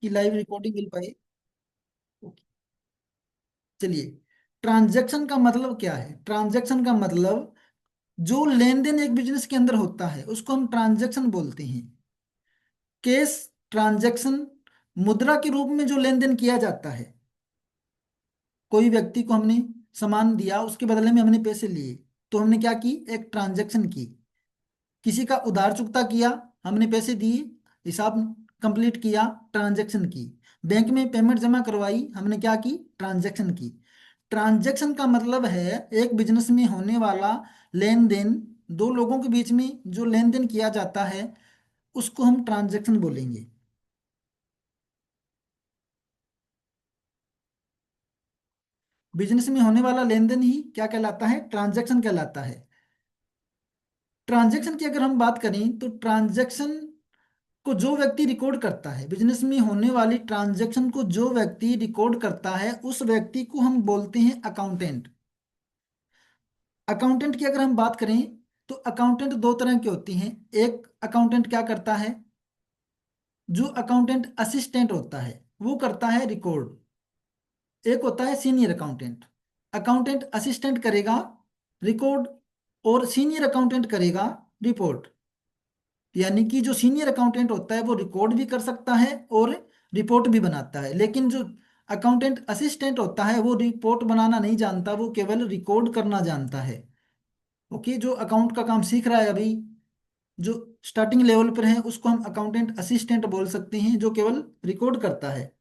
कि live recording मिल पाए। Okay, चलिए। ट्रांजैक्शन का मतलब क्या है? ट्रांजैक्शन का मतलब जो लेन देन एक बिजनेस के अंदर होता है उसको हम ट्रांजैक्शन बोलते हैं। कैश ट्रांजैक्शन, मुद्रा के रूप में जो लेन देन किया जाता है। कोई व्यक्ति को हमने सामान दिया, उसके बदले में हमने पैसे लिए, तो हमने क्या की? एक ट्रांजैक्शन की। किसी का उधार चुकता किया, हमने पैसे दिए, हिसाब कंप्लीट किया, ट्रांजैक्शन की। बैंक में पेमेंट जमा करवाई, हमने क्या की? ट्रांजैक्शन की। ट्रांजैक्शन का मतलब है एक बिजनेस में होने वाला लेन देन, दो लोगों के बीच में जो लेन देन किया जाता है उसको हम ट्रांजैक्शन बोलेंगे। बिजनेस में होने वाला लेन देन ही क्या कहलाता है? ट्रांजैक्शन कहलाता है। ट्रांजैक्शन की अगर हम बात करें तो ट्रांजैक्शन को जो व्यक्ति रिकॉर्ड करता है, बिजनेस में होने वाली ट्रांजैक्शन को जो व्यक्ति रिकॉर्ड करता है उस व्यक्ति को हम बोलते हैं अकाउंटेंट। अकाउंटेंट की अगर हम बात करें तो अकाउंटेंट दो तरह के होती हैं। एक अकाउंटेंट क्या करता है? जो अकाउंटेंट असिस्टेंट होता है वो करता है रिकॉर्ड। एक होता है सीनियर अकाउंटेंट। अकाउंटेंट असिस्टेंट करेगा रिकॉर्ड, और सीनियर अकाउंटेंट करेगा रिपोर्ट। यानी कि जो सीनियर अकाउंटेंट होता है वो रिकॉर्ड भी कर सकता है और रिपोर्ट भी बनाता है, लेकिन जो अकाउंटेंट असिस्टेंट होता है वो रिपोर्ट बनाना नहीं जानता, वो केवल रिकॉर्ड करना जानता है। ओके, जो अकाउंट का काम सीख रहा है अभी, जो स्टार्टिंग लेवल पर है, उसको हम अकाउंटेंट असिस्टेंट बोल सकते हैं, जो केवल रिकॉर्ड करता है।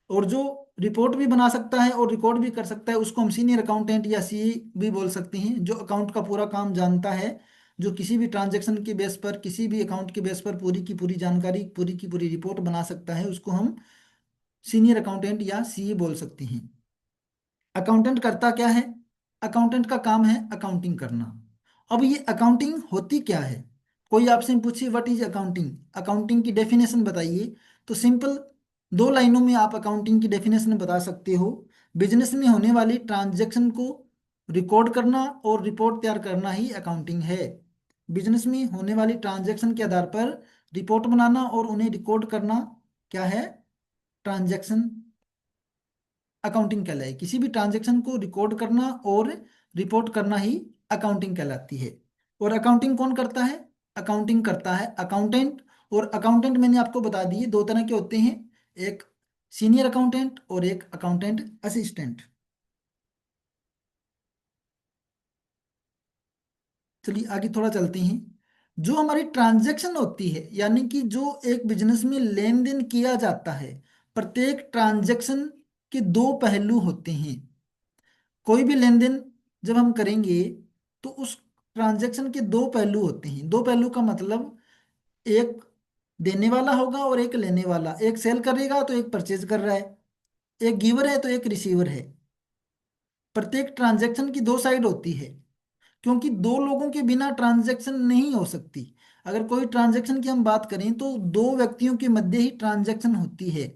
और जो रिपोर्ट भी बना सकता है और रिकॉर्ड भी कर सकता है उसको हम सीनियर अकाउंटेंट या सीए भी बोल सकते हैं, जो अकाउंट का पूरा काम जानता है। जो किसी भी ट्रांजैक्शन के बेस पर, किसी भी अकाउंट के बेस पर पूरी की पूरी जानकारी, पूरी की पूरी रिपोर्ट बना सकता है, उसको हम सीनियर अकाउंटेंट या सीए बोल सकते हैं। अकाउंटेंट करता क्या है? अकाउंटेंट का काम है अकाउंटिंग करना। अब ये अकाउंटिंग होती क्या है? कोई आपसे पूछे व्हाट इज अकाउंटिंग, अकाउंटिंग की डेफिनेशन बताइए, तो सिंपल दो लाइनों में आप अकाउंटिंग की डेफिनेशन बता सकते हो। बिजनेस में होने वाली ट्रांजैक्शन को रिकॉर्ड करना और रिपोर्ट तैयार करना ही अकाउंटिंग है। बिजनेस में होने वाली ट्रांजैक्शन के आधार पर रिपोर्ट बनाना और उन्हें रिकॉर्ड करना क्या है? ट्रांजैक्शन अकाउंटिंग कहलाए। किसी भी ट्रांजैक्शन को रिकॉर्ड करना और रिपोर्ट करना ही अकाउंटिंग कहलाती है। और अकाउंटिंग कौन करता है? अकाउंटिंग करता है अकाउंटेंट। और अकाउंटेंट मैंने आपको बता दिए दो तरह के होते हैं, एक सीनियर अकाउंटेंट और एक अकाउंटेंट असिस्टेंट। चलिए आगे थोड़ा चलते हैं। जो हमारी ट्रांजैक्शन होती है, यानी कि जो एक बिजनेस में लेन देन किया जाता है, प्रत्येक ट्रांजैक्शन के दो पहलू होते हैं। कोई भी लेन देन जब हम करेंगे तो उस ट्रांजैक्शन के दो पहलू होते हैं। दो पहलू का मतलब एक देने वाला होगा और एक लेने वाला, एक सेल करेगा तो एक परचेज कर रहा है, एक गिवर है तो एक रिसीवर है। प्रत्येक ट्रांजैक्शन की दो साइड होती है, क्योंकि दो लोगों के बिना ट्रांजैक्शन नहीं हो सकती। अगर कोई ट्रांजैक्शन की हम बात करें तो दो व्यक्तियों के मध्य ही ट्रांजैक्शन होती है।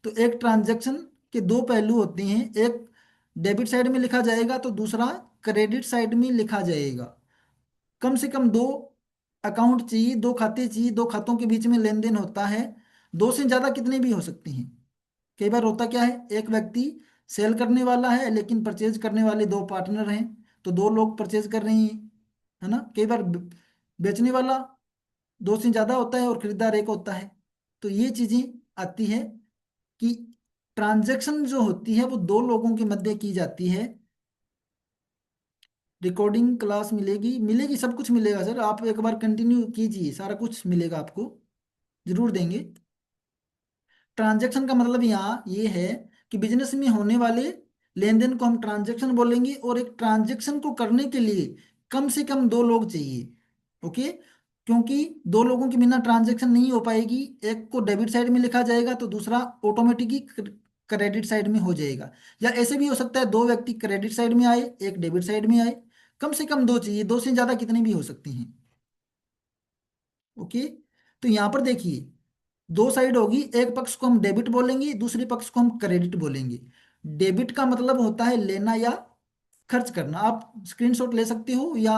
तो एक ट्रांजैक्शन के दो पहलू होते हैं, एक डेबिट साइड में लिखा जाएगा तो दूसरा क्रेडिट साइड में लिखा जाएगा। कम से कम दो अकाउंट चाहिए, दो खाते चाहिए, दो खातों के बीच में लेन देन होता है। दो से ज्यादा कितने भी हो सकते हैं। कई बार होता क्या है, एक व्यक्ति सेल करने वाला है लेकिन परचेज करने वाले दो पार्टनर हैं, तो दो लोग परचेज कर रहे हैं, है ना। कई बार बेचने वाला दो से ज्यादा होता है और खरीदार एक होता है। तो ये चीजें आती है कि ट्रांजैक्शन जो होती है वो दो लोगों के मध्य की जाती है। रिकॉर्डिंग क्लास मिलेगी, मिलेगी, सब कुछ मिलेगा सर, आप एक बार कंटिन्यू कीजिए, सारा कुछ मिलेगा आपको, जरूर देंगे। ट्रांजैक्शन का मतलब यहाँ ये है कि बिजनेस में होने वाले लेन देन को हम ट्रांजैक्शन बोलेंगे, और एक ट्रांजैक्शन को करने के लिए कम से कम दो लोग चाहिए। ओके, क्योंकि दो लोगों के बिना ट्रांजैक्शन नहीं हो पाएगी। एक को डेबिट साइड में लिखा जाएगा तो दूसरा ऑटोमेटिकली क्रेडिट साइड में हो जाएगा। या ऐसे भी हो सकता है दो व्यक्ति क्रेडिट साइड में आए, एक डेबिट साइड में आए। कम से कम दो चाहिए, दो से ज्यादा कितने भी हो सकते हैं। ओके, तो यहाँ पर देखिए दो साइड होगी, एक पक्ष को हम डेबिट बोलेंगे, दूसरे पक्ष को हम क्रेडिट बोलेंगे। डेबिट का मतलब होता है लेना या खर्च करना। आप स्क्रीनशॉट ले सकते हो या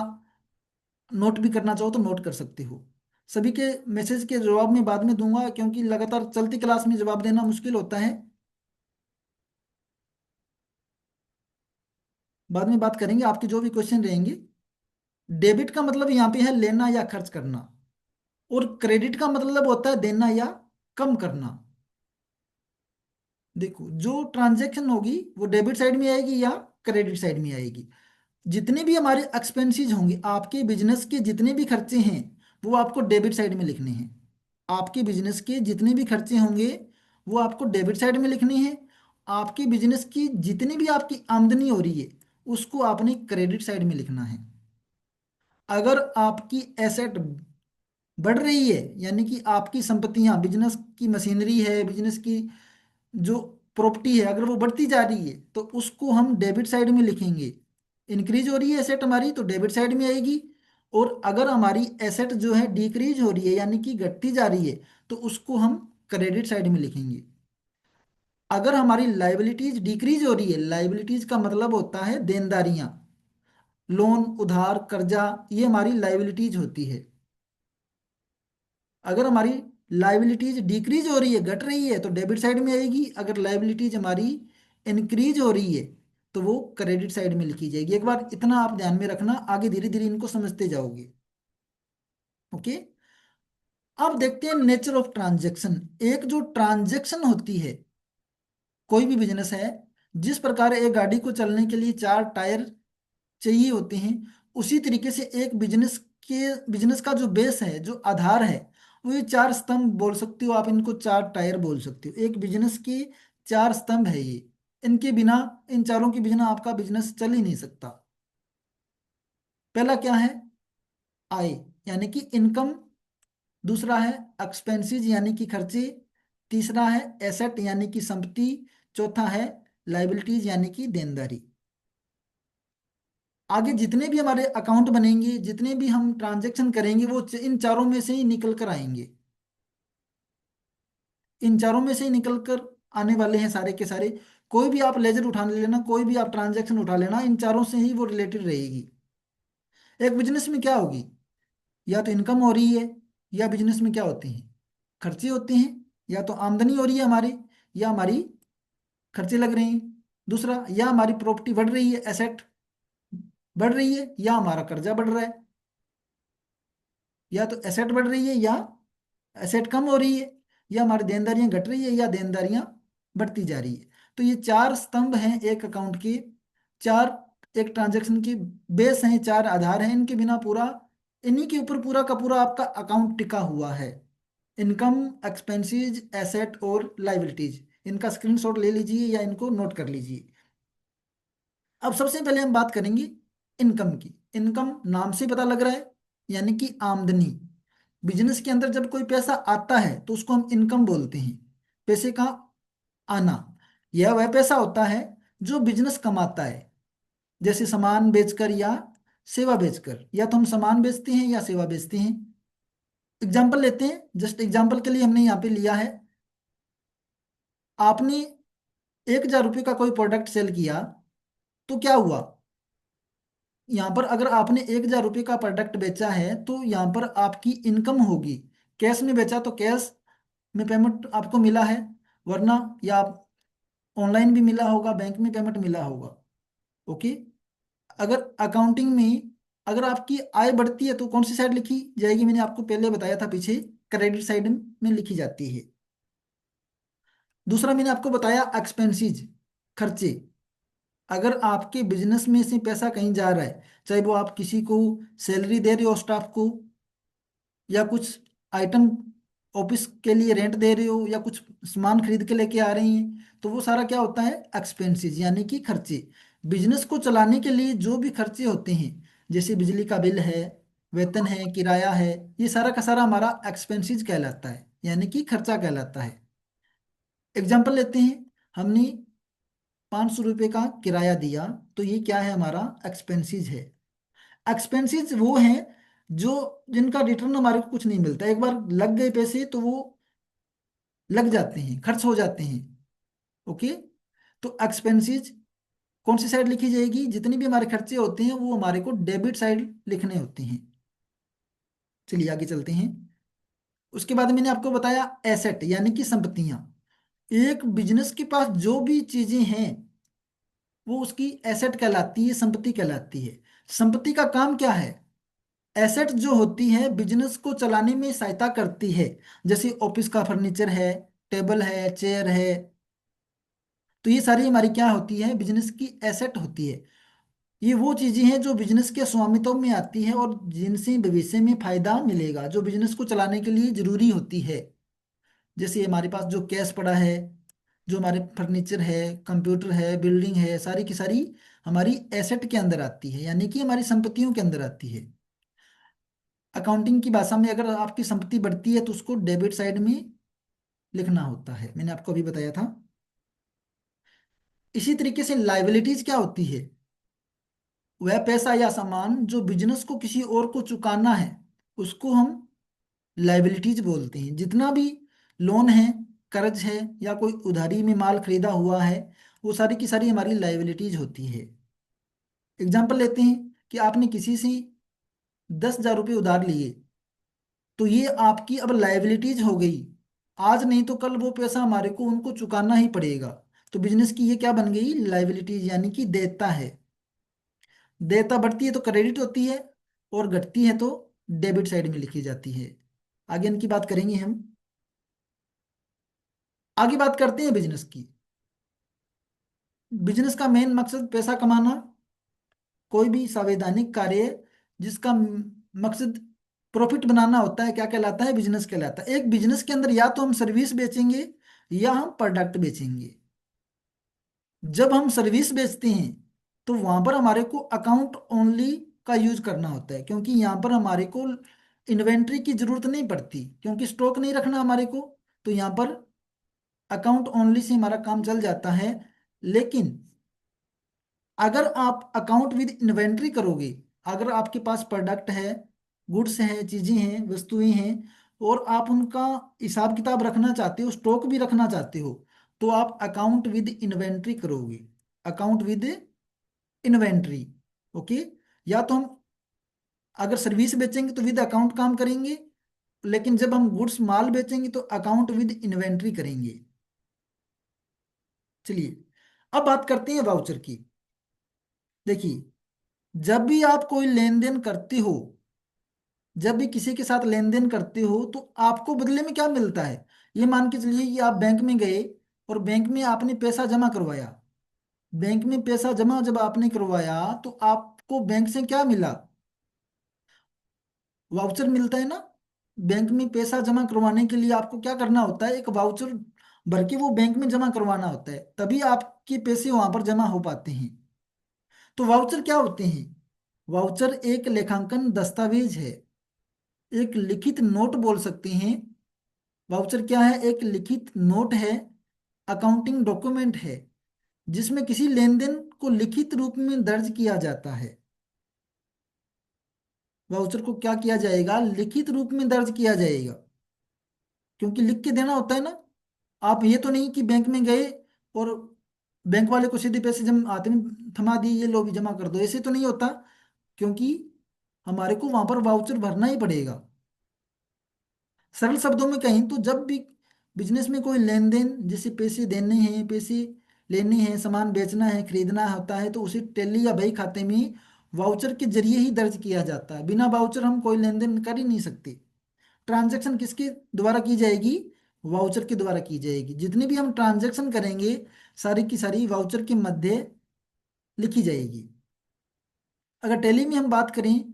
नोट भी करना चाहो तो नोट कर सकते हो। सभी के मैसेज के जवाब में बाद में दूंगा, क्योंकि लगातार चलती क्लास में जवाब देना मुश्किल होता है। बाद में बात करेंगे आपके जो भी क्वेश्चन रहेंगे। डेबिट का मतलब यहाँ पे है लेना या खर्च करना, और क्रेडिट का मतलब होता है देना या कम करना। देखो, जो ट्रांजैक्शन होगी वो डेबिट साइड में आएगी या क्रेडिट साइड में आएगी। जितने भी हमारे एक्सपेंसेस होंगे, आपके बिजनेस के जितने भी खर्चे हैं, वो आपको डेबिट साइड में लिखने हैं। आपके बिजनेस के जितने भी खर्चे होंगे, वो आपको डेबिट साइड में लिखने हैं। आपके बिजनेस की जितनी भी आपकी आमदनी हो रही है, उसको आपने क्रेडिट साइड में लिखना है। अगर आपकी एसेट बढ़ रही है, यानी कि आपकी संपत्तियां, बिजनेस की मशीनरी है, बिजनेस की जो प्रॉपर्टी है, अगर वो बढ़ती जा रही है तो उसको हम डेबिट साइड में लिखेंगे। इंक्रीज हो रही है एसेट हमारी तो डेबिट साइड में आएगी। और अगर हमारी एसेट जो है डिक्रीज हो रही है, यानी कि घटती जा रही है, तो उसको हम क्रेडिट साइड में लिखेंगे। अगर हमारी लाइबिलिटीज डिक्रीज हो रही है, लाइबिलिटीज का मतलब होता है देनदारियां, लोन, उधार, कर्जा, ये हमारी लाइबिलिटीज होती है। अगर हमारी लाइबिलिटीज डिक्रीज हो रही है, घट रही है, तो डेबिट साइड में आएगी। अगर लाइबिलिटीज हमारी इंक्रीज हो रही है, तो वो क्रेडिट साइड में लिखी जाएगी। एक बार इतना आप ध्यान में रखना, आगे धीरे धीरे इनको समझते जाओगे। ओके। अब देखते हैं नेचर ऑफ ट्रांजैक्शन। एक जो ट्रांजैक्शन होती है, कोई भी बिजनेस है, जिस प्रकार एक गाड़ी को चलने के लिए चार टायर चाहिए होते हैं, उसी तरीके से एक बिजनेस का जो बेस है, जो आधार है, वो ये चार स्तंभ बोल सकते हो आप, इनको चार टायर बोल सकते हो। एक बिजनेस के चार स्तंभ है ये। इनके बिना, इन चारों के बिना आपका बिजनेस चल ही नहीं सकता। पहला क्या है? आय, यानी कि इनकम। दूसरा है एक्सपेंसेस, यानी कि खर्चे। तीसरा है एसेट, यानी कि संपत्ति। चौथा है लाइबिलिटीज, यानी कि देनदारी। आगे जितने भी हमारे अकाउंट बनेंगे, जितने भी हम ट्रांजैक्शन करेंगे, वो इन चारों में से ही निकल कर आएंगे। इन चारों में से ही निकल कर आने वाले हैं सारे के सारे। कोई भी आप लेजर उठा लेना, कोई भी आप ट्रांजैक्शन उठा लेना, इन चारों से ही वो रिलेटेड रहेगी। एक बिजनेस में क्या होगी? या तो इनकम हो रही है, या बिजनेस में क्या होते हैं, खर्चे होते हैं। या तो आमदनी हो रही है हमारी, या हमारी खर्चे लग रहे हैं। दूसरा, या हमारी प्रॉपर्टी बढ़ रही है, एसेट बढ़ रही है, या हमारा कर्जा बढ़ रहा है। या तो एसेट बढ़ रही है, या एसेट कम हो रही है, या हमारी देनदारियां घट रही है, या देनदारियां बढ़ती जा रही है। तो ये चार स्तंभ हैं एक अकाउंट के। चार, एक ट्रांजैक्शन के बेस हैं, चार आधार हैं। इनके बिना पूरा, इन्हीं के ऊपर पूरा का पूरा आपका अकाउंट टिका हुआ है। इनकम, एक्सपेंसेस, एसेट और लाइबिलिटीज। इनका स्क्रीनशॉट ले लीजिए या इनको नोट कर लीजिए। अब सबसे पहले हम बात करेंगे इनकम की। इनकम नाम से पता लग रहा है, यानी कि आमदनी। बिजनेस के अंदर जब कोई पैसा आता है तो उसको हम इनकम बोलते हैं। पैसे का आना, यह वह पैसा होता है जो बिजनेस कमाता है, जैसे सामान बेचकर या सेवा बेचकर। या तो हम सामान बेचते हैं या सेवा बेचते हैं। एग्जाम्पल लेते हैं, जस्ट एग्जाम्पल के लिए हमने यहाँ पे लिया है। आपने 1,000 रुपये का कोई प्रोडक्ट सेल किया, तो क्या हुआ? यहाँ पर अगर आपने 1,000 रुपये का प्रोडक्ट बेचा है, तो यहाँ पर आपकी इनकम होगी। कैश में बेचा तो कैश में पेमेंट आपको मिला है, वरना या आप ऑनलाइन भी मिला होगा, बैंक में पेमेंट मिला होगा। ओके। अगर अकाउंटिंग में, अगर आपकी आय बढ़ती है तो कौन सी साइड लिखी जाएगी? मैंने आपको पहले बताया था पीछे, क्रेडिट साइड में लिखी जाती है। दूसरा मैंने आपको बताया एक्सपेंसेस, खर्चे। अगर आपके बिजनेस में से पैसा कहीं जा रहा है, चाहे वो आप किसी को सैलरी दे रहे हो, स्टाफ को, या कुछ आइटम ऑफिस के लिए रेंट दे रहे हो, या कुछ सामान खरीद के लेके आ रही हैं, तो वो सारा क्या होता है? एक्सपेंसेस, यानी कि खर्चे। बिजनेस को चलाने के लिए जो भी खर्चे होते हैं, जैसे बिजली का बिल है, वेतन है, किराया है, ये सारा का सारा हमारा एक्सपेंसेस कहलाता है, यानी कि खर्चा कहलाता है। एग्जाम्पल लेते हैं, हमने 500 रुपये का किराया दिया, तो ये क्या है? हमारा एक्सपेंसेस है। एक्सपेंसेस वो हैं जो, जिनका रिटर्न हमारे को कुछ नहीं मिलता। एक बार लग गए पैसे तो वो लग जाते हैं, खर्च हो जाते हैं। ओके। तो एक्सपेंसेस कौन सी साइड लिखी जाएगी? जितने भी हमारे खर्चे होते हैं वो हमारे को डेबिट साइड लिखने होते हैं। चलिए आगे चलते हैं। उसके बाद मैंने आपको बताया एसेट यानी कि संपत्तियां। एक बिजनेस के पास जो भी चीजें हैं वो उसकी एसेट कहलाती है, संपत्ति कहलाती है। संपत्ति का काम क्या है? एसेट जो होती है बिजनेस को चलाने में सहायता करती है। जैसे ऑफिस का फर्नीचर है, टेबल है, चेयर है, तो ये सारी हमारी क्या होती है? बिजनेस की एसेट होती है। ये वो चीजें हैं जो बिजनेस के स्वामित्व में आती है और जिनसे भविष्य में फायदा मिलेगा, जो बिजनेस को चलाने के लिए जरूरी होती है। जैसे हमारे पास जो कैश पड़ा है, जो हमारे फर्नीचर है, कंप्यूटर है, बिल्डिंग है, सारी की सारी हमारी एसेट के अंदर आती है, यानी कि हमारी संपत्तियों के अंदर आती है। अकाउंटिंग की भाषा में अगर आपकी संपत्ति बढ़ती है तो उसको डेबिट साइड में लिखना होता है, मैंने आपको अभी बताया था। इसी तरीके से लाइबिलिटीज क्या होती है? वह पैसा या सामान जो बिजनेस को किसी और को चुकाना है, उसको हम लाइबिलिटीज बोलते हैं। जितना भी लोन है, कर्ज है, या कोई उधारी में माल खरीदा हुआ है, वो सारी की सारी हमारी लाइबिलिटीज होती है। एग्जाम्पल लेते हैं कि आपने किसी से 10,000 रुपये उधार लिए, तो ये आपकी अब लाइबिलिटीज हो गई। आज नहीं तो कल वो पैसा हमारे को उनको चुकाना ही पड़ेगा। तो बिजनेस की ये क्या बन गई? लाइबिलिटीज, यानी कि देयता है। देयता बढ़ती है तो क्रेडिट होती है, और घटती है तो डेबिट साइड में लिखी जाती है। आगे इनकी बात करेंगे हम। आगे बात करते हैं बिजनेस की। बिजनेस का मेन मकसद पैसा कमाना। कोई भी संवैधानिक कार्य जिसका मकसद प्रॉफिट बनाना होता है क्या कहलाता है? बिजनेस कहलाता है। एक बिजनेस के अंदर या तो हम सर्विस बेचेंगे या हम प्रोडक्ट बेचेंगे। जब हम सर्विस बेचते हैं तो वहां पर हमारे को अकाउंट ओनली का यूज करना होता है, क्योंकि यहाँ पर हमारे को इन्वेंट्री की जरूरत नहीं पड़ती, क्योंकि स्टॉक नहीं रखना हमारे को। तो यहाँ पर अकाउंट ओनली से हमारा काम चल जाता है। लेकिन अगर आप अकाउंट विद इन्वेंट्री करोगे, अगर आपके पास प्रोडक्ट है, गुड्स हैं, चीजें हैं, वस्तुएं हैं, और आप उनका हिसाब किताब रखना चाहते हो, स्टॉक भी रखना चाहते हो, तो आप अकाउंट विद इन्वेंट्री करोगे। Account with inventory. ओके। या तो हम अगर सर्विस बेचेंगे तो विद अकाउंट काम करेंगे, लेकिन जब हम गुड्स माल बेचेंगे तो अकाउंट विद इन्वेंट्री करेंगे। चलिए, अब बात करते हैं वाउचर की। देखिए, जब भी आप कोई लेन देन करते हो, जब भी किसी के साथ लेन देन करते हो, तो आपको बदले में क्या मिलता है? ये मान के चलिए कि आप बैंक में गए और बैंक में आपने पैसा जमा करवाया। बैंक में पैसा जमा जब आपने करवाया तो आपको बैंक से क्या मिला? वाउचर मिलता है ना। बैंक में पैसा जमा करवाने के लिए आपको क्या करना होता है? एक वाउचर भर के वो बैंक में जमा करवाना होता है, तभी आपके पैसे वहां पर जमा हो पाते हैं। तो वाउचर क्या होते हैं? वाउचर एक लेखांकन दस्तावेज है, एक लिखित नोट बोल सकते हैं। वाउचर क्या है? एक लिखित नोट है, अकाउंटिंग डॉक्यूमेंट है, जिसमें किसी लेन देन को लिखित रूप में दर्ज किया जाता है। वाउचर को क्या किया जाएगा? लिखित रूप में दर्ज किया जाएगा, क्योंकि लिख के देना होता है ना। आप ये तो नहीं कि बैंक में गए और बैंक वाले को सीधे पैसे जम हाथ में थमा दिए, ये लो भी जमा कर दो, ऐसे तो नहीं होता। क्योंकि हमारे को वहां पर वाउचर भरना ही पड़ेगा। सरल शब्दों में कहें तो जब भी बिजनेस में कोई लेन देन, जैसे पैसे देने हैं, पैसे लेने हैं, सामान बेचना है, खरीदना होता है, तो उसे टेली या बही खाते में वाउचर के जरिए ही दर्ज किया जाता है। बिना वाउचर हम कोई लेन देन कर ही नहीं सकते। ट्रांजैक्शन किसके द्वारा की जाएगी? वाउचर के द्वारा की जाएगी। जितनी भी हम ट्रांजैक्शन करेंगे, सारी की सारी वाउचर के मध्य लिखी जाएगी। अगर टैली में हम बात करें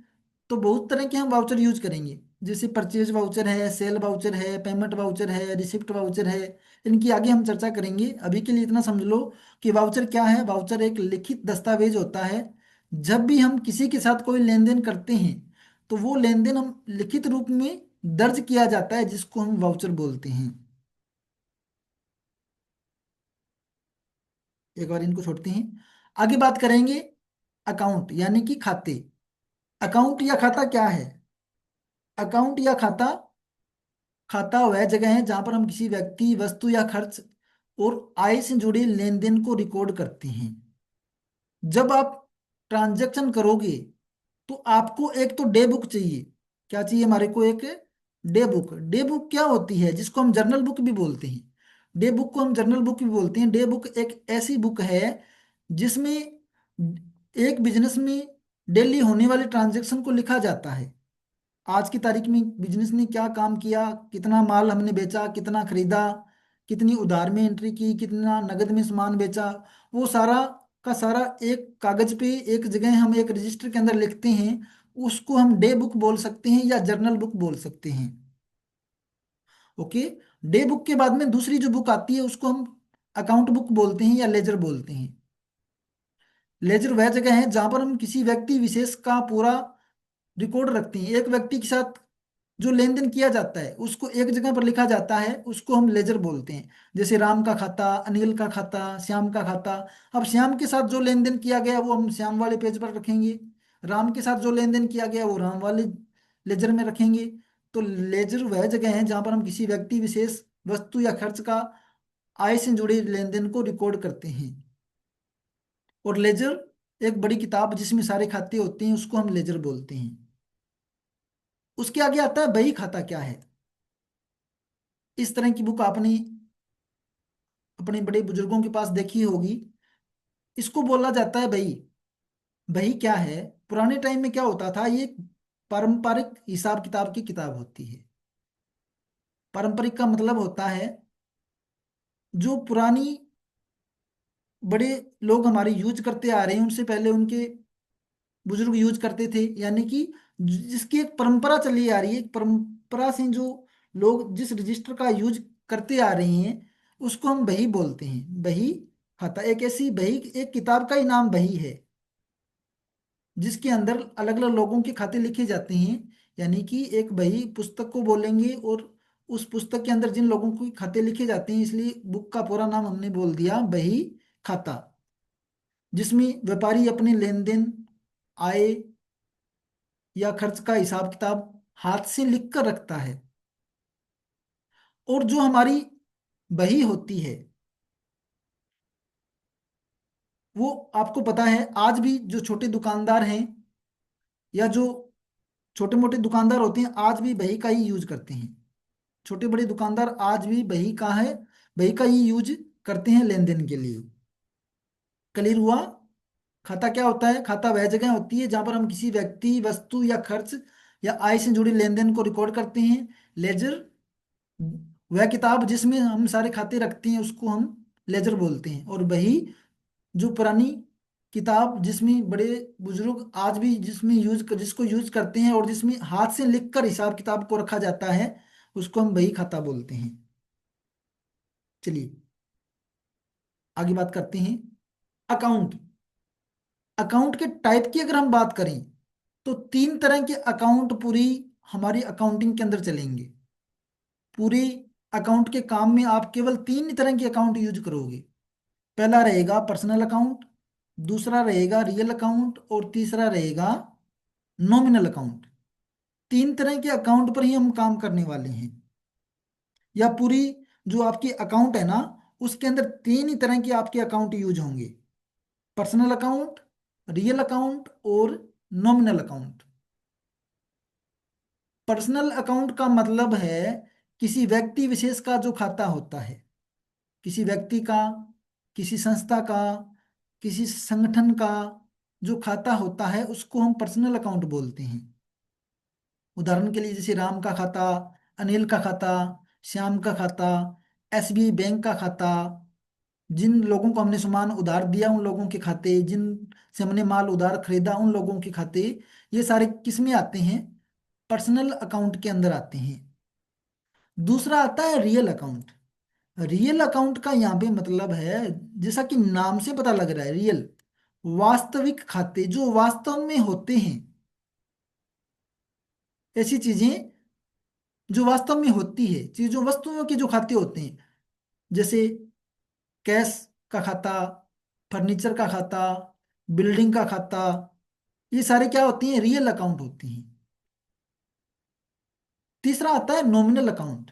तो बहुत तरह के हम वाउचर यूज करेंगे। जैसे परचेज वाउचर है, सेल वाउचर है, पेमेंट वाउचर है, रिसिप्ट वाउचर है। इनकी आगे हम चर्चा करेंगे। अभी के लिए इतना समझ लो कि वाउचर क्या है। वाउचर एक लिखित दस्तावेज होता है। जब भी हम किसी के साथ कोई लेन देन करते हैं तो वो लेन देन हम लिखित रूप में दर्ज किया जाता है, जिसको हम वाउचर बोलते हैं। एक बार इनको छोड़ते हैं, आगे बात करेंगे अकाउंट यानी कि खाते। अकाउंट या खाता क्या है? अकाउंट या खाता, खाता वह जगह है जहां पर हम किसी व्यक्ति, वस्तु या खर्च और आय से जुड़े लेन देन को रिकॉर्ड करते हैं। जब आप ट्रांजैक्शन करोगे तो आपको एक तो डे बुक चाहिए। क्या चाहिए हमारे को? एक डे बुक क्या होती है, जिसको हम जर्नल बुक भी बोलते हैं। डे बुक को हम जर्नल बुक भी बोलते हैं। डे बुक एक ऐसी बुक है जिसमें एक बिजनेस में डेली होने वाले ट्रांजैक्शन को लिखा जाता है। आज की तारीख में बिजनेस ने क्या काम किया, कितना माल हमने बेचा, कितना खरीदा, कितनी उधार में एंट्री की, कितना नगद में सामान बेचा, वो सारा का सारा एक कागज पे एक जगह हम एक रजिस्टर के अंदर लिखते हैं। उसको हम डे बुक बोल सकते हैं या जर्नल बुक बोल सकते हैं। ओके। डे बुक के बाद में दूसरी जो बुक आती है उसको हम अकाउंट बुक बोलते हैं या लेजर बोलते हैं। लेजर वह जगह है जहां पर हम किसी व्यक्ति विशेष का पूरा रिकॉर्ड रखते हैं। एक व्यक्ति के साथ जो लेन देन किया जाता है उसको एक जगह पर लिखा जाता है, उसको हम लेजर बोलते हैं। जैसे राम का खाता, अनिल का खाता, श्याम का खाता। अब श्याम के साथ जो लेन देन किया गया वो हम श्याम वाले पेज पर रखेंगे। राम के साथ जो लेन देन किया गया वो राम वाले लेजर में रखेंगे। तो लेजर वह जगह है जहां पर हम किसी व्यक्ति विशेष, वस्तु या खर्च का आय से जुड़े लेन देन को रिकॉर्ड करते हैं। और लेजर एक बड़ी किताब जिसमें सारे खाते होते हैं उसको हम लेजर बोलते हैं। उसके आगे आता है बही खाता क्या है। इस तरह की बुक आपने अपने बड़े बुजुर्गों के पास देखी होगी। इसको बोला जाता है बही। बही क्या है, पुराने टाइम में क्या होता था, ये पारंपरिक हिसाब किताब की किताब होती है। पारंपरिक का मतलब होता है जो पुरानी बड़े लोग हमारे यूज करते आ रहे हैं, उनसे पहले उनके बुजुर्ग यूज करते थे, यानी कि जिसकी एक परंपरा चली आ रही है, एक परंपरा से जो लोग जिस रजिस्टर का यूज करते आ रहे हैं उसको हम बही बोलते हैं। बही खाता एक ऐसी बही, एक किताब का ही नाम बही है जिसके अंदर अलग अलग लोगों के खाते लिखे जाते हैं। यानी कि एक बही पुस्तक को बोलेंगे और उस पुस्तक के अंदर जिन लोगों के खाते लिखे जाते हैं, इसलिए बुक का पूरा नाम हमने बोल दिया बही खाता। जिसमें व्यापारी अपने लेन देन, आय या खर्च का हिसाब किताब हाथ से लिख कर रखता है। और जो हमारी बही होती है वो आपको पता है, आज भी जो छोटे दुकानदार हैं या जो छोटे मोटे दुकानदार होते हैं आज भी बही का ही यूज करते हैं। छोटे बड़े दुकानदार आज भी बही का है, बही का ही यूज करते हैं लेन देन के लिए। क्लियर हुआ। खाता क्या होता है, खाता वह जगह होती है जहां पर हम किसी व्यक्ति, वस्तु या खर्च या आय से जुड़े लेन देन को रिकॉर्ड करते हैं। लेजर वह किताब जिसमें हम सारे खाते रखते हैं उसको हम लेजर बोलते हैं। और वही जो पुरानी किताब जिसमें बड़े बुजुर्ग आज भी जिसमें जिसको यूज करते हैं और जिसमें हाथ से लिखकर हिसाब किताब को रखा जाता है उसको हम बही खाता बोलते हैं। चलिए आगे बात करते हैं। अकाउंट। अकाउंट के टाइप की अगर हम बात करें तो तीन तरह के अकाउंट पूरी हमारी अकाउंटिंग के अंदर चलेंगे। पूरी अकाउंट के काम में आप केवल तीन ही तरह के अकाउंट यूज करोगे। पहला रहेगा पर्सनल अकाउंट, दूसरा रहेगा रियल अकाउंट और तीसरा रहेगा नॉमिनल अकाउंट। तीन तरह के अकाउंट पर ही हम काम करने वाले हैं। या पूरी जो आपकी अकाउंट है ना उसके अंदर तीन ही तरह के आपके अकाउंट यूज होंगे। पर्सनल अकाउंट, रियल अकाउंट और नॉमिनल अकाउंट। पर्सनल अकाउंट का मतलब है किसी व्यक्ति विशेष का जो खाता होता है, किसी व्यक्ति का, किसी संस्था का, किसी संगठन का जो खाता होता है उसको हम पर्सनल अकाउंट बोलते हैं। उदाहरण के लिए जैसे राम का खाता, अनिल का खाता, श्याम का खाता, एसबीआई बैंक का खाता, जिन लोगों को हमने सामान उधार दिया उन लोगों के खाते, जिन से हमने माल उधार खरीदा उन लोगों के खाते, ये सारे किस में आते हैं, पर्सनल अकाउंट के अंदर आते हैं। दूसरा आता है रियल अकाउंट। रियल अकाउंट का यहाँ पे मतलब है, जैसा कि नाम से पता लग रहा है, रियल, वास्तविक खाते जो वास्तव में होते हैं। ऐसी चीजें जो वास्तव में होती है, चीजों वस्तुओं के जो खाते होते हैं, जैसे कैश का खाता, फर्नीचर का खाता, बिल्डिंग का खाता, ये सारे क्या होती हैं, रियल अकाउंट होती हैं। तीसरा आता है नॉमिनल अकाउंट।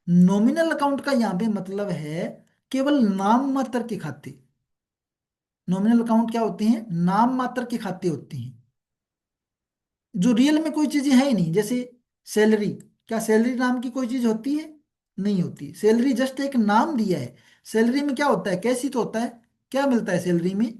नॉमिनल अकाउंट का यहाँ पे मतलब है केवल नाम मात्र के खाते। नॉमिनल अकाउंट क्या होते हैं, नाम मात्र के खाते होते हैं जो रियल में कोई चीजें है ही नहीं। जैसे सैलरी, क्या सैलरी नाम की कोई चीज होती है? नहीं होती। सैलरी जस्ट एक नाम दिया है। सैलरी में क्या होता है, कैश ही तो होता है। क्या मिलता है सैलरी में?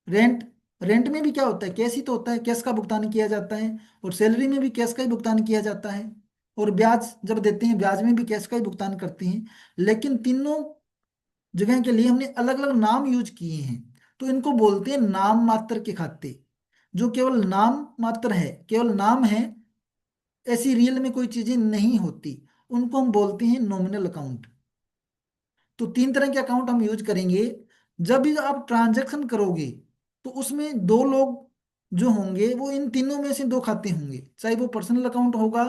रेंट। रेंट में भी क्या होता है, कैश ही तो होता है, कैश का भुगतान किया जाता है। और सैलरी में भी कैश का ही भुगतान किया जाता है। और ब्याज जब देते हैं, ब्याज में भी कैश का ही भुगतान करते हैं। लेकिन तीनों जगह के लिए हमने अलग अलग नाम यूज किए हैं। तो इनको बोलते हैं नाम मात्र के खाते। जो केवल नाम मात्र है, केवल नाम है, ऐसी रियल में कोई चीजें नहीं होती, उनको हम बोलते हैं नॉमिनल अकाउंट। तो तीन तरह के अकाउंट हम यूज करेंगे। जब भी आप ट्रांजैक्शन करोगे तो उसमें दो लोग जो होंगे वो इन तीनों में से दो खाते होंगे, चाहे वो पर्सनल अकाउंट होगा,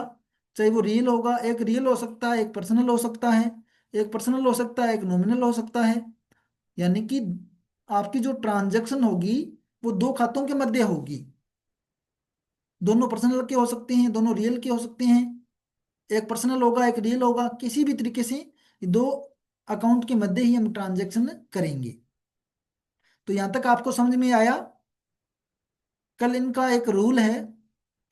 चाहे वो रियल होगा। एक रियल हो सकता है, एक पर्सनल हो सकता है। एक पर्सनल हो सकता है, एक नॉमिनल हो सकता है। यानी कि आपकी जो ट्रांजैक्शन होगी वो दो खातों के मध्य होगी। दोनों पर्सनल के हो सकते हैं, दोनों रियल के हो सकते हैं। एक पर्सनल होगा, एक रियल होगा, किसी भी तरीके से दो अकाउंट के मध्य ही हम ट्रांजैक्शन करेंगे। तो यहां तक आपको समझ में आया? कल इनका एक रूल है,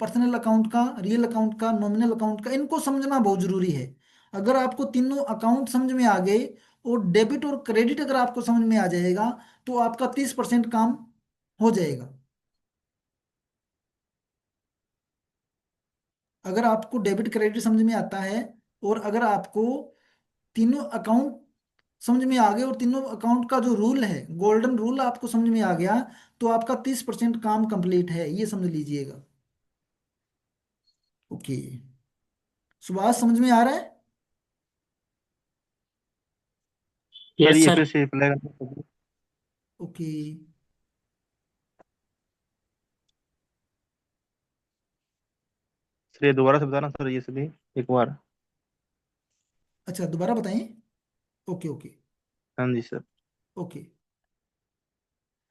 पर्सनल अकाउंट का, रियल अकाउंट का, नॉमिनल अकाउंट का, इनको समझना बहुत जरूरी है। अगर आपको तीनों अकाउंट समझ में आ गए और डेबिट और क्रेडिट अगर आपको समझ में आ जाएगा तो आपका 30% काम हो जाएगा। अगर आपको डेबिट क्रेडिट समझ में आता है और अगर आपको तीनों अकाउंट समझ में आ गए और तीनों अकाउंट का जो रूल है, गोल्डन रूल आपको समझ में आ गया, तो आपका 30% काम कंप्लीट है, ये समझ लीजिएगा। ओके। सुभाष समझ में आ रहा है? सर यस ये सर। फिर से रिप्लाई करना। ओके। सर ये दोबारा से बताना सर, ये सभी एक बार। अच्छा, दोबारा बताएं। Okay okay. हाँ जी सर। ओके।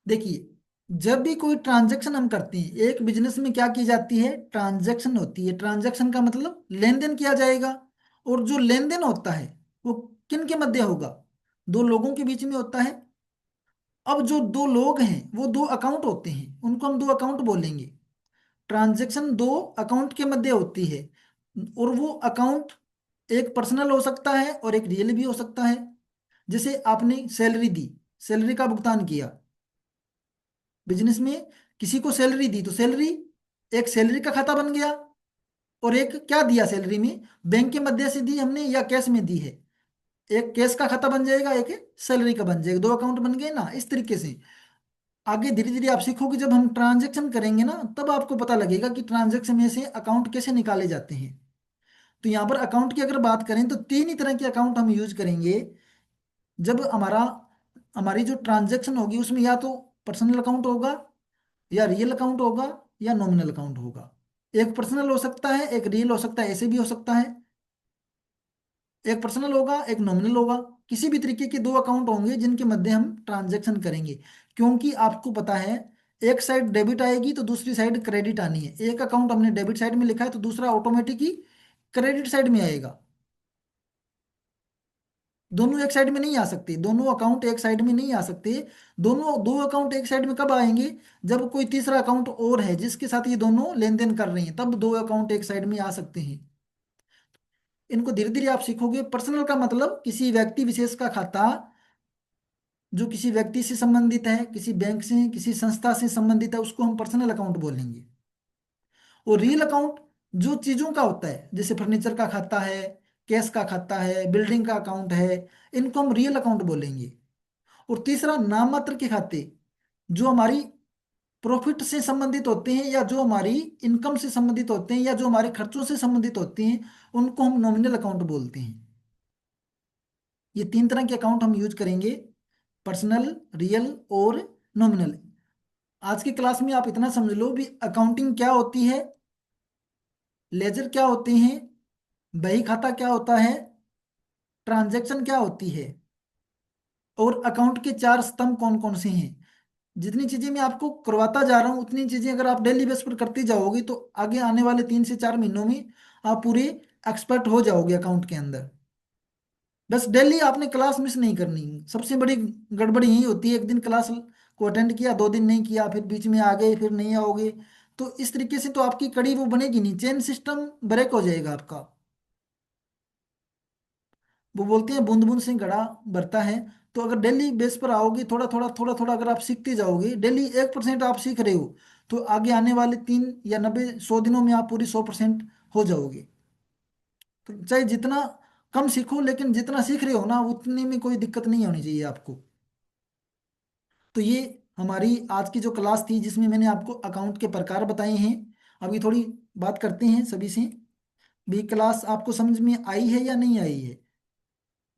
देखिए, जब भी कोई ट्रांजैक्शन हम करते हैं, एक बिजनेस में क्या की जाती है, ट्रांजैक्शन होती है। ट्रांजैक्शन का मतलब लेन देन किया जाएगा। और जो लेन देन होता है वो किन के मध्य होगा? दो लोगों के बीच में होता है। अब जो दो लोग हैं वो दो अकाउंट होते हैं, उनको हम दो अकाउंट बोलेंगे। ट्रांजैक्शन दो अकाउंट के मध्य होती है। और वो अकाउंट एक पर्सनल हो सकता है और एक रियल भी हो सकता है। जैसे आपने सैलरी दी, सैलरी का भुगतान किया बिजनेस में, किसी को सैलरी दी तो सैलरी, एक सैलरी का खाता बन गया। और एक क्या दिया सैलरी में, बैंक के मध्य से दी हमने या कैश में दी है, एक कैश का खाता बन जाएगा, एक सैलरी का बन जाएगा, दो अकाउंट बन गए ना। इस तरीके से आगे धीरे धीरे आप सीखोगे, जब हम ट्रांजैक्शन करेंगे ना तब आपको पता लगेगा कि ट्रांजैक्शन में से अकाउंट कैसे निकाले जाते हैं। तो यहाँ पर अकाउंट की अगर बात करें तो तीन ही तरह के अकाउंट हम यूज करेंगे। जब हमारी जो ट्रांजैक्शन होगी उसमें या तो पर्सनल अकाउंट होगा, या रियल अकाउंट होगा, या नॉमिनल अकाउंट होगा। एक पर्सनल हो सकता है, एक रियल हो सकता है, ऐसे भी हो सकता है। एक पर्सनल होगा, एक नॉमिनल होगा। किसी भी तरीके के दो अकाउंट होंगे जिनके मध्य हम ट्रांजैक्शन करेंगे। क्योंकि आपको पता है, एक साइड डेबिट आएगी तो दूसरी साइड क्रेडिट आनी है। एक अकाउंट हमने डेबिट साइड में लिखा है तो दूसरा ऑटोमेटिक ही क्रेडिट साइड में आएगा। दोनों एक साइड में नहीं आ सकते, दोनों अकाउंट एक साइड में नहीं आ सकते। दोनों दो अकाउंट एक साइड में कब आएंगे, जब कोई तीसरा अकाउंट और है जिसके साथ ये दोनों लेन देन कर रहे हैं, तब दो अकाउंट एक साइड में आ सकते हैं। इनको धीरे धीरे आप सीखोगे। पर्सनल का मतलब किसी व्यक्ति विशेष का खाता, जो किसी व्यक्ति से संबंधित है, किसी बैंक से, किसी संस्था से संबंधित है, उसको हम पर्सनल अकाउंट बोलेंगे। और रियल अकाउंट जो चीजों का होता है, जैसे फर्नीचर का खाता है, कैश का खाता है, बिल्डिंग का अकाउंट है, इनको हम रियल अकाउंट बोलेंगे। और तीसरा नाम मात्र के खाते, जो हमारी प्रॉफिट से संबंधित होते हैं, या जो हमारी इनकम से संबंधित होते हैं, या जो हमारे खर्चों से संबंधित होते हैं, उनको हम नॉमिनल अकाउंट बोलते हैं। ये तीन तरह के अकाउंट हम यूज करेंगे, पर्सनल, रियल और नॉमिनल। आज की क्लास में आप इतना समझ लो भी, अकाउंटिंग क्या होती है, लेजर क्या होते हैं, बही खाता क्या होता है, ट्रांजैक्शन क्या होती है, और अकाउंट के चार स्तंभ कौन कौन से हैं। जितनी चीजें मैं आपको करवाता जा रहा हूँ उतनी चीजें अगर आप डेली बेस पर करते जाओगे तो आगे आने वाले 3 से 4 महीनों में आप पूरे एक्सपर्ट हो जाओगे अकाउंट के अंदर। बस डेली आपने क्लास मिस नहीं करनी। सबसे बड़ी गड़बड़ी यही होती है, एक दिन क्लास को अटेंड किया, 2 दिन नहीं किया, फिर बीच में आ गए, फिर नहीं आओगे। तो इस तरीके से तो आपकी कड़ी वो बनेगी नहीं, चेन सिस्टम ब्रेक हो जाएगा आपका। वो बोलते हैं बूंद बूंद से घड़ा भरता है। तो अगर डेली बेस पर आओगे, थोड़ा थोड़ा अगर आप सीखते जाओगे, डेली 1% आप सीख रहे हो, तो आगे आने वाले 3 या 90 100 दिनों में आप पूरी 100% हो जाओगे। तो चाहे जितना कम सीखो, लेकिन जितना सीख रहे हो ना, उतने में कोई दिक्कत नहीं होनी चाहिए आपको। तो ये हमारी आज की जो क्लास थी, जिसमें मैंने आपको अकाउंट के प्रकार बताए हैं। अभी थोड़ी बात करते हैं सभी से। भी क्लास आपको समझ में आई है या नहीं आई है?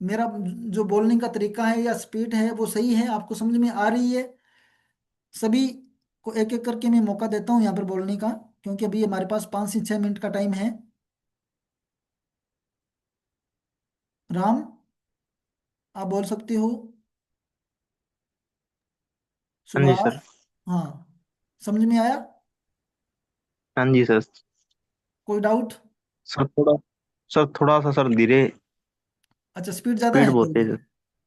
मेरा जो बोलने का तरीका है या स्पीड है वो सही है, आपको समझ में आ रही है? सभी को एक एक करके मैं मौका देता हूँ यहाँ पर बोलने का, क्योंकि अभी हमारे पास 5 से 6 मिनट का टाइम है। राम, आप बोल सकते हो। हाँ जी सुभाष। सर। हाँ, समझ में आया? हाँ जी सर। कोई डाउट? सर थोड़ा सर थोड़ा सा सर धीरे, अच्छा, स्पीड ज़्यादा स्पीड है बहुत बोलने तेज है। में?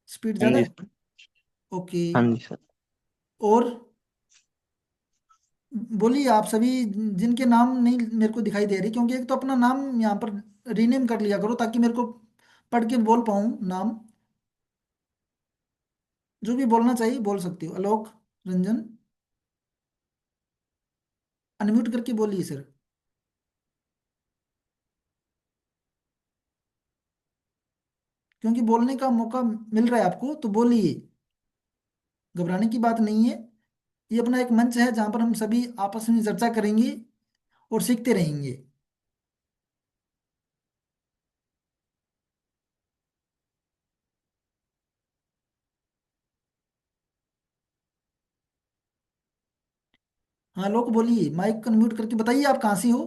स्पीड हाँ ज़्यादा जी है। सर। ओके। हाँ जी सर। और बोलिए आप सभी, जिनके नाम नहीं मेरे को दिखाई दे रही, क्योंकि एक तो अपना नाम यहाँ पर रीनेम कर लिया करो, ताकि मेरे को पढ़ के बोल पाऊँ नाम। जो भी बोलना चाहिए बोल सकती हो। आलोक रंजन, अनम्यूट करके बोलिए सर। क्योंकि बोलने का मौका मिल रहा है आपको, तो बोलिए, घबराने की बात नहीं है। ये अपना एक मंच है जहाँ पर हम सभी आपस में चर्चा करेंगे और सीखते रहेंगे। हाँ लोग बोलिए, माइक को म्यूट करके बताइए आप कहाँ से हो,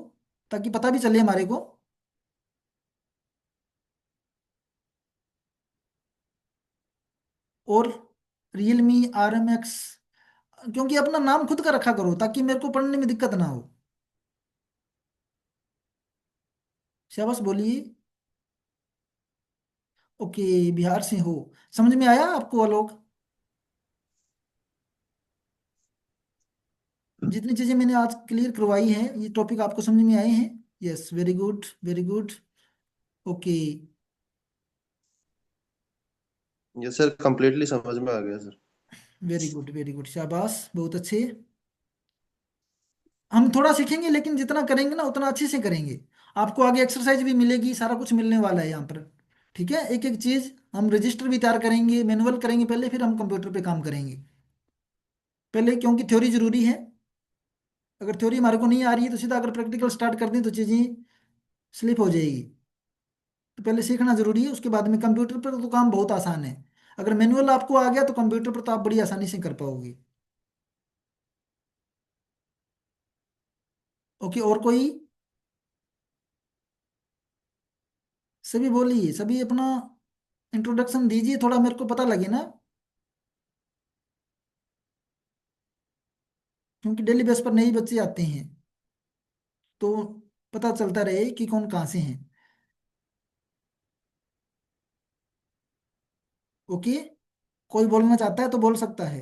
ताकि पता भी चले हमारे को। और रियलमी RMX, क्योंकि अपना नाम खुद का रखा करो, ताकि मेरे को पढ़ने में दिक्कत ना हो। शाबाश, बोलिए। ओके, बिहार से हो। समझ में आया आपको आलोक? जितनी चीजें मैंने आज क्लियर करवाई हैं, ये टॉपिक आपको समझ में आए हैं? Yes, very good, very good. Okay, ये सर कंप्लीटली समझ में आ गया sir. Very good, very good, शाबाश, बहुत अच्छे। हम थोड़ा सीखेंगे, लेकिन जितना करेंगे ना उतना अच्छे से करेंगे। आपको आगे एक्सरसाइज भी मिलेगी, सारा कुछ मिलने वाला है यहाँ पर। ठीक है, एक एक चीज हम रजिस्टर भी तैयार करेंगे, मैनुअल करेंगे पहले, फिर हम कंप्यूटर पे काम करेंगे पहले, क्योंकि थ्योरी जरूरी है। अगर थ्योरी हमारे को नहीं आ रही है, तो सीधा अगर प्रैक्टिकल स्टार्ट कर दें तो चीजें स्लिप हो जाएगी। तो पहले सीखना जरूरी है, उसके बाद में कंप्यूटर पर तो काम बहुत आसान है। अगर मैनुअल आपको आ गया, तो कंप्यूटर पर तो आप बड़ी आसानी से कर पाओगे। ओके, और कोई? सभी बोलिए, सभी अपना इंट्रोडक्शन दीजिए, थोड़ा मेरे को पता लगे ना, क्योंकि डेली बेस पर नए बच्चे आते हैं, तो पता चलता रहे कि कौन कहाँ से हैं। ओके, कोई बोलना चाहता है तो बोल सकता है।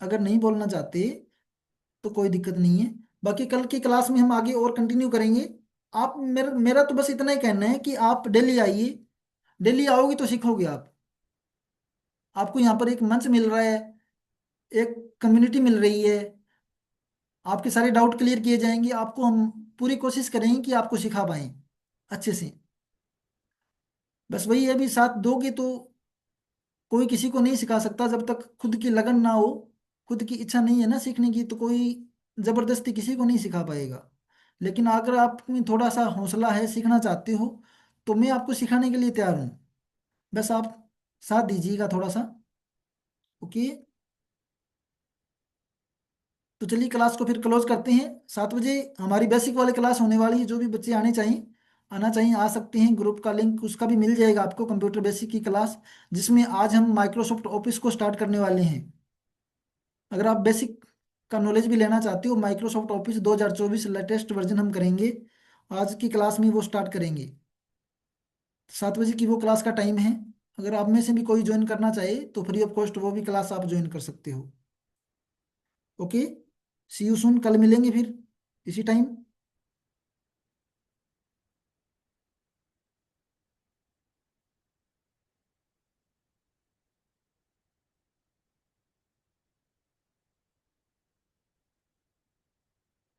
अगर नहीं बोलना चाहते तो कोई दिक्कत नहीं है। बाकी कल की क्लास में हम आगे और कंटिन्यू करेंगे। आप मेरा मेरा तो बस इतना ही कहना है कि आप डेली आइए। डेली आओगे तो सीखोगे आप। आपको यहाँ पर एक मंच मिल रहा है, एक कम्युनिटी मिल रही है। आपके सारे डाउट क्लियर किए जाएंगे, आपको हम पूरी कोशिश करेंगे कि आपको सिखा पाएं अच्छे से। बस वही है, अभी साथ दोगे तो कोई किसी को नहीं सिखा सकता जब तक खुद की लगन ना हो। खुद की इच्छा नहीं है ना सीखने की, तो कोई जबरदस्ती किसी को नहीं सिखा पाएगा। लेकिन अगर आप में थोड़ा सा हौसला है, सीखना चाहते हो, तो मैं आपको सिखाने के लिए तैयार हूँ। बस आप साथ दीजिएगा थोड़ा सा। ओके, तो चलिए क्लास को फिर क्लोज करते हैं। 7 बजे हमारी बेसिक वाली क्लास होने वाली है। जो भी बच्चे आना चाहिए आ सकते हैं। ग्रुप का लिंक उसका भी मिल जाएगा आपको, कंप्यूटर बेसिक की क्लास, जिसमें आज हम माइक्रोसॉफ्ट ऑफिस को स्टार्ट करने वाले हैं। अगर आप बेसिक का नॉलेज भी लेना चाहते हो, माइक्रोसॉफ्ट ऑफिस 2024 लेटेस्ट वर्जन हम करेंगे। आज की क्लास में वो स्टार्ट करेंगे। 7 बजे की वो क्लास का टाइम है। अगर आप में से भी कोई ज्वाइन करना चाहे, तो फ्री ऑफ कॉस्ट वो भी क्लास आप ज्वाइन कर सकते हो। ओके, सी यू सून, कल मिलेंगे फिर इसी टाइम।